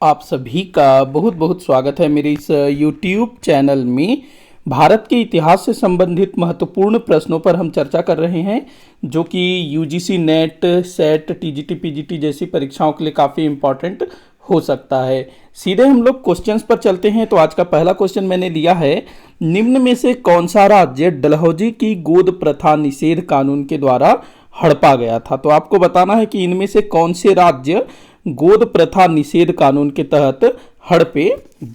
आप सभी का बहुत बहुत स्वागत है मेरे इस YouTube चैनल में। भारत के इतिहास से संबंधित महत्वपूर्ण प्रश्नों पर हम चर्चा कर रहे हैं, जो कि UGC net, set, TGT, PGT जैसी परीक्षाओं के लिए काफ़ी इम्पॉर्टेंट हो सकता है। सीधे हम लोग क्वेश्चंस पर चलते हैं। तो आज का पहला क्वेश्चन मैंने लिया है, निम्न में से कौन सा राज्य डलहौजी की गोद प्रथा निषेध कानून के द्वारा हड़पा गया था। तो आपको बताना है कि इनमें से कौन से राज्य गोद प्रथा निषेध कानून के तहत हड़पे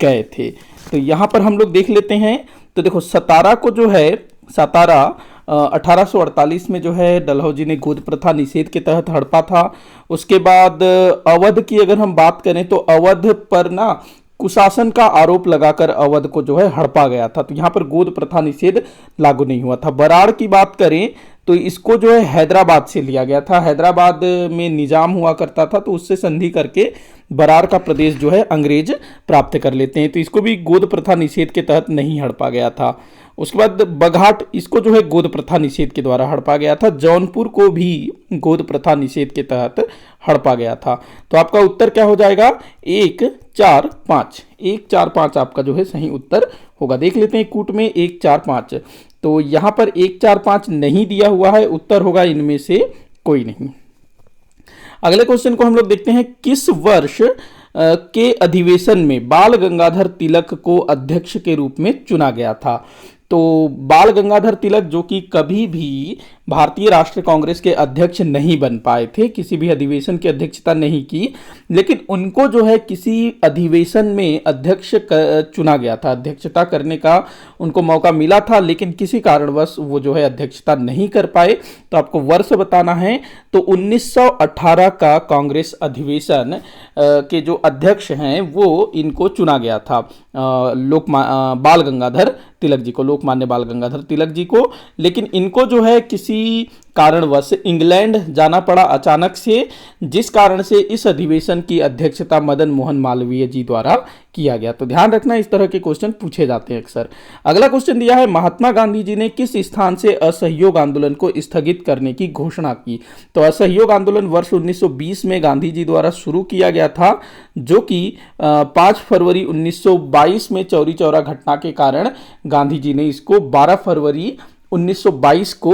गए थे। तो यहाँ पर हम लोग देख लेते हैं। तो देखो, सतारा को जो है, सतारा 1848 में जो है डलहौजी ने गोद प्रथा निषेध के तहत हड़पा था। उसके बाद अवध की अगर हम बात करें तो अवध पर ना कुशासन का आरोप लगाकर अवध को जो है हड़पा गया था। तो यहाँ पर गोद प्रथा निषेध लागू नहीं हुआ था। बराड़ की बात करें तो इसको जो है हैदराबाद से लिया गया था। हैदराबाद में निजाम हुआ करता था, तो उससे संधि करके बराड़ का प्रदेश जो है अंग्रेज प्राप्त कर लेते हैं। तो इसको भी गोद प्रथा निषेध के तहत नहीं हड़पा गया था। उसके बाद बघाट, इसको जो है गोद प्रथा निषेध के द्वारा हड़पा गया था। जौनपुर को भी गोद प्रथा निषेध के तहत हड़पा गया था। तो आपका उत्तर क्या हो जाएगा? 1, 4, 5। 1, 4, 5 आपका जो है सही उत्तर होगा। देख लेते हैं कूट में 1, 4, 5। तो यहाँ पर 1, 4, 5 नहीं दिया हुआ है, उत्तर होगा इनमें से कोई नहीं। अगले क्वेश्चन को हम लोग देखते हैं, किस वर्ष के अधिवेशन में बाल गंगाधर तिलक को अध्यक्ष के रूप में चुना गया था। तो बाल गंगाधर तिलक जो कि कभी भी भारतीय राष्ट्रीय कांग्रेस के अध्यक्ष नहीं बन पाए थे, किसी भी अधिवेशन की अध्यक्षता नहीं की, लेकिन उनको जो है किसी अधिवेशन में अध्यक्ष चुना गया था। अध्यक्षता करने का उनको मौका मिला था, लेकिन किसी कारणवश वो जो है अध्यक्षता नहीं कर पाए। तो आपको वर्ष बताना है। तो 1918 का कांग्रेस अधिवेशन के जो अध्यक्ष हैं वो इनको चुना गया था, बाल गंगाधर तिलक जी को, लोकमान्य बाल गंगाधर तिलक जी को। लेकिन इनको जो है किसी कारणवश इंग्लैंड जाना पड़ा अचानक से, जिस कारण से इस अधिवेशन की अध्यक्षता मदन मोहन मालवीय जी द्वारा किया गया। तो ध्यान रखना, इस तरह के क्वेश्चन पूछे जाते हैं अक्सर। अगला क्वेश्चन दिया है, महात्मा गांधी जी ने किस स्थान से असहयोग आंदोलन को स्थगित करने की घोषणा की। तो असहयोग आंदोलन वर्ष 1920 में गांधी जी द्वारा शुरू किया गया था, जो कि 5 फरवरी 1922 में चौरी चौरा घटना के कारण गांधी जी ने इसको 12 फरवरी 1922 को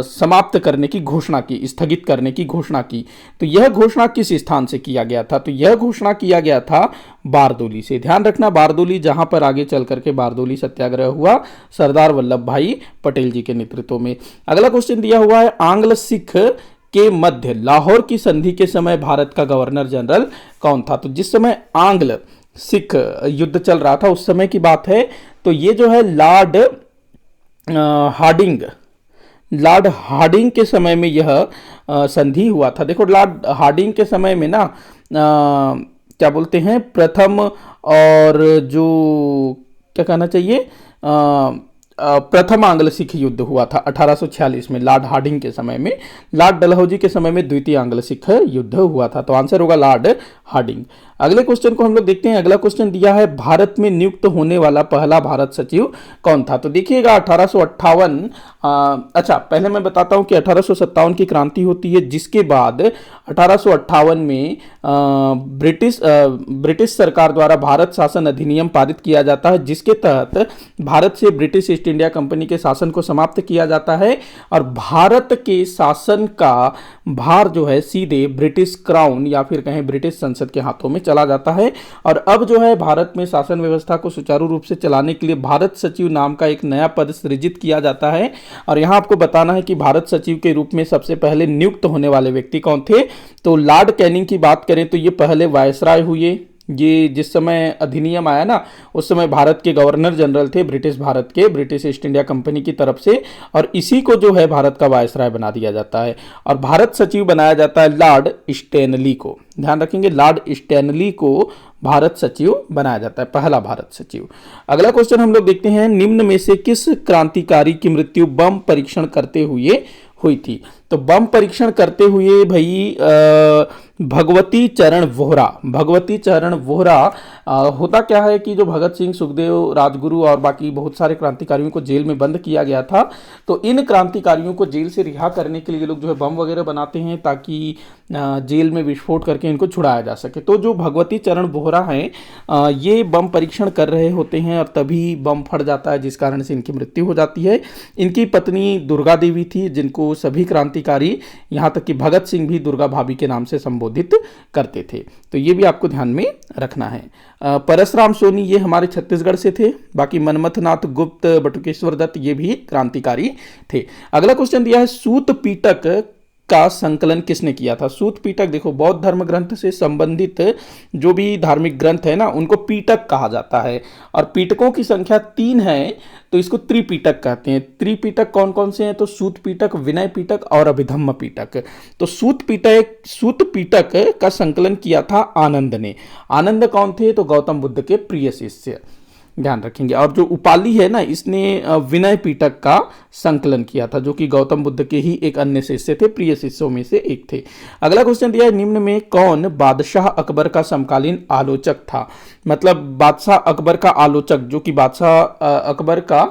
समाप्त करने की घोषणा की, स्थगित करने की घोषणा की। तो यह घोषणा किस स्थान से किया गया था? तो यह घोषणा किया गया था बारदोली से। ध्यान रखना, बारदोली, जहां पर आगे चल करके बारदोली सत्याग्रह हुआ सरदार वल्लभ भाई पटेल जी के नेतृत्व में। अगला क्वेश्चन दिया हुआ है, आंग्ल सिख के मध्य लाहौर की संधि के समय भारत का गवर्नर जनरल कौन था। तो जिस समय आंग्ल सिख युद्ध चल रहा था उस समय की बात है। तो ये जो है लॉर्ड हार्डिंग के समय में यह संधि हुआ था। देखो, लॉर्ड हार्डिंग के समय में ना क्या बोलते हैं, प्रथम और जो क्या कहना चाहिए, प्रथम आंग्ल सिख युद्ध हुआ था 1846 में लॉर्ड हार्डिंग के समय में। लॉर्ड डलहौजी के समय में द्वितीय आंग्ल सिख युद्ध हुआ था। तो आंसर होगा लॉर्ड हार्डिंग। अगले क्वेश्चन को हम लोग देखते हैं। अगला क्वेश्चन दिया है, भारत में नियुक्त होने वाला पहला भारत सचिव कौन था। तो देखिएगा 1858, अच्छा पहले मैं बताता हूं कि 1857 की क्रांति होती है, जिसके बाद 1858 में ब्रिटिश सरकार द्वारा भारत शासन अधिनियम पारित किया जाता है, जिसके तहत भारत से ब्रिटिश ईस्ट इंडिया कंपनी के शासन को समाप्त किया जाता है और भारत के शासन का भार जो है सीधे ब्रिटिश क्राउन या फिर कहें ब्रिटिश संसद के हाथों में चला जाता है। और अब जो है भारत में शासन व्यवस्था को सुचारू रूप से चलाने के लिए भारत सचिव नाम का एक नया पद सृजित किया जाता है। और यहां आपको बताना है कि भारत सचिव के रूप में सबसे पहले नियुक्त होने वाले व्यक्ति कौन थे। तो लॉर्ड कैनिंग की बात करें तो ये पहले वायसराय हुए। ये जिस समय अधिनियम आया ना, उस समय भारत के गवर्नर जनरल थे, भारत के ब्रिटिश ईस्ट इंडिया कंपनी की तरफ से, और इसी को जो है भारत का वायसराय बना दिया जाता है। और भारत सचिव बनाया जाता है लॉर्ड स्टैनली को। ध्यान रखेंगे, लॉर्ड स्टैनली को भारत सचिव बनाया जाता है, पहला भारत सचिव। अगला क्वेश्चन हम लोग देखते हैं, निम्न में से किस क्रांतिकारी की मृत्यु बम परीक्षण करते हुए हुई थी। तो बम परीक्षण करते हुए भाई भगवती चरण वोहरा होता क्या है कि जो भगत सिंह, सुखदेव, राजगुरु और बाकी बहुत सारे क्रांतिकारियों को जेल में बंद किया गया था, तो इन क्रांतिकारियों को जेल से रिहा करने के लिए ये लोग जो है बम वगैरह बनाते हैं ताकि जेल में विस्फोट करके इनको छुड़ाया जा सके। तो जो भगवती चरण बोहरा हैं ये बम परीक्षण कर रहे होते हैं और तभी बम फट जाता है, जिस कारण से इनकी मृत्यु हो जाती है। इनकी पत्नी दुर्गा देवी थी, जिनको सभी क्रांतिकारी यहाँ तक कि भगत सिंह भी दुर्गा भाभी के नाम से संबोधित करते थे। तो ये भी आपको ध्यान में रखना है। परसराम सोनी ये हमारे छत्तीसगढ़ से थे। बाकी मनमथनाथ गुप्त, बटुकेश्वर दत्त ये भी क्रांतिकारी थे। अगला क्वेश्चन दिया है, सूत पीटक का संकलन किसने किया था? सूत पीटक, देखो बौद्ध धर्म ग्रंथ से संबंधित जो भी धार्मिक ग्रंथ है ना, उनको पीटक कहा जाता है और पीटकों की संख्या 3 है, तो इसको त्रिपीटक कहते हैं। त्रिपीटक कौन कौन से हैं? तो सूत पीटक, विनय पीटक और अभिधम्म पीटक। तो सूत पीटक का संकलन किया था आनंद ने। आनंद कौन थे? तो गौतम बुद्ध के प्रिय शिष्य, ध्यान रखेंगे। और जो उपाली है ना, इसने विनय पीटक का संकलन किया था, जो कि गौतम बुद्ध के ही एक अन्य शिष्य थे, प्रिय शिष्यों में से एक थे। अगला क्वेश्चन दिया है, निम्न में कौन बादशाह अकबर का समकालीन आलोचक था? मतलब बादशाह अकबर का आलोचक, जो कि बादशाह अकबर का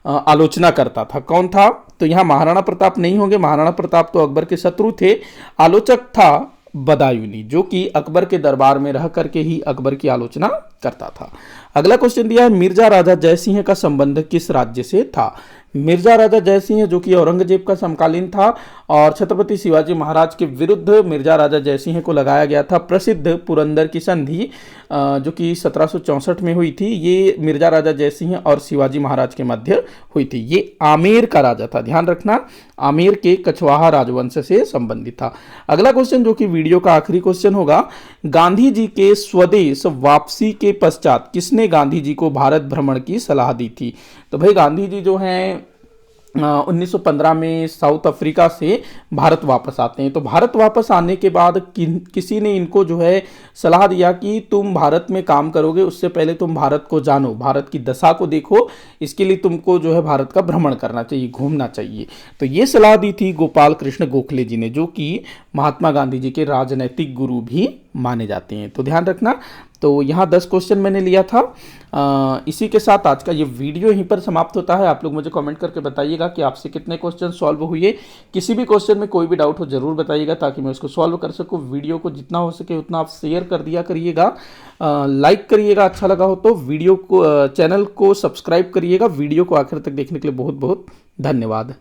आलोचना करता था, कौन था? तो यहाँ महाराणा प्रताप नहीं होंगे, महाराणा प्रताप तो अकबर के शत्रु थे। आलोचक था बदायूनी, जो कि अकबर के दरबार में रह करके ही अकबर की आलोचना करता था। अगला क्वेश्चन दिया है, मिर्जा राजा जयसिंह का संबंध किस राज्य से था? मिर्जा राजा जयसिंह जो कि औरंगजेब का समकालीन था और छत्रपति शिवाजी महाराज के विरुद्ध मिर्जा राजा जयसिंह को लगाया गया था प्रसिद्ध पुरंदर की संधि, जो कि 1764 में हुई थी। ये मिर्जा राजा जयसिंह और शिवाजी महाराज के मध्य हुई थी। ये आमेर का राजा था, ध्यान रखना, आमेर के कछवाहा राजवंश से संबंधित था। अगला क्वेश्चन जो कि वीडियो का आखिरी क्वेश्चन होगा, गांधी जी के स्वदेश वापसी के पश्चात किसने गांधी जी को भारत भ्रमण की सलाह दी थी? तो भाई गांधी जी जो हैं 1915 में साउथ अफ्रीका से भारत वापस आते हैं। तो भारत वापस आने के बाद किसी ने इनको जो है सलाह दिया कि तुम भारत में काम करोगे, उससे पहले तुम भारत को जानो, भारत की दशा को देखो, इसके लिए तुमको जो है भारत का भ्रमण करना चाहिए, घूमना चाहिए। तो ये सलाह दी थी गोपाल कृष्ण गोखले जी ने, जो कि महात्मा गांधी जी के राजनैतिक गुरु भी माने जाते हैं। तो ध्यान रखना। तो यहाँ 10 क्वेश्चन मैंने लिया था। इसी के साथ आज का ये वीडियो यहीं पर समाप्त होता है। आप लोग मुझे कमेंट करके बताइएगा कि आपसे कितने क्वेश्चन सॉल्व हुए। किसी भी क्वेश्चन में कोई भी डाउट हो जरूर बताइएगा, ताकि मैं उसको सॉल्व कर सकूँ। वीडियो को जितना हो सके उतना आप शेयर कर दिया करिएगा, लाइक करिएगा अच्छा लगा हो तो, वीडियो को चैनल को सब्सक्राइब करिएगा। वीडियो को आखिर तक देखने के लिए बहुत बहुत धन्यवाद।